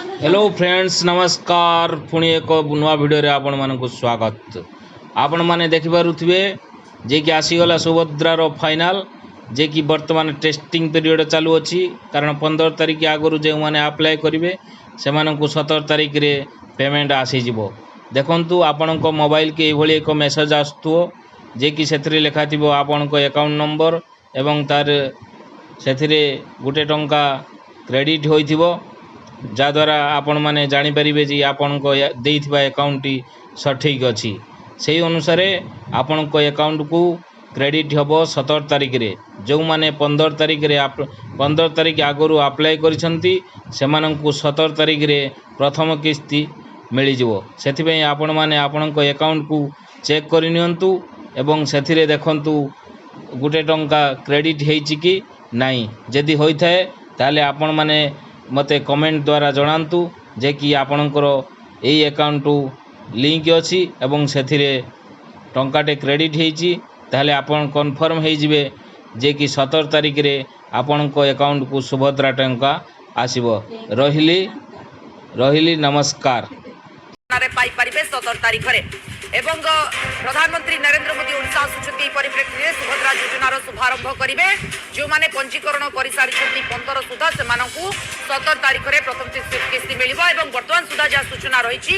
Hello friends नमस्कार पुणी एक नुआ भिडियो आपण मानक स्वागत। आपण माने देखि पारुथिबे जे कि आसीगला सुभद्रार फाइनल जे कि वर्तमान टेस्टिंग पीरियड चालू अछि कारण 15 तारिख आगरु जे माने अप्लाई करिवे से मानकु 17 तारिख रे पेमेंट आसी जिवो। देखंतु आपणको मोबाइल के एभली एक मेसेज आस्तुओ जे कि सेथरे लेखा थिबो आपणको अकाउंट नंबर एवं तार सेथरे गुटे टंका क्रेडिट होइथिबो जद्वारा आपण मैंने जापर जे आपण को देइथिबा अकाउंट टी सठिक अच्छी से अनुसार आपण को अकाउंट को क्रेडिट हम 17 तारिख रे जो माने 15 तारिख रे 15 तारिख आगु अप्लाई करिसंती सेमानंकु 17 तारिख रे प्रथम किस्ती मिल जिवो। सेथिबे आपण माने आपण को अकाउंट को चेक करि नियंतु एवं सेथिरे देखंतु गुटे टंका क्रेडिट हेइची कि नाही जदि होई थाए ताले आपण माने मते कमेंट द्वारा जणांतु जे कि आपणकर एई अकाउंट लिंक अछि एवं सेथिरे टंकाटे क्रेडिट हेइची ताले आपण कन्फर्म हेइ जिवे जे कि 17 तारिख रे आपणको अकाउंट को सुभद्रा टंका आसीबो। रहिली नमस्कार। पाई परिबे 17 तारिख रे एवं प्रधानमंत्री नरेंद्र मोदी ओडिशा आसुछंती परिप्रेक्षी रे सुभद्रा योजनार शुभारंभ करिवे जो माने पंजीकरण करि सारिछंती 15 सुधा से मानकु 17 तारिख रे प्रथम किस्ती मिलिबो एवं वर्तमान सुधा जा सूचना रहिछि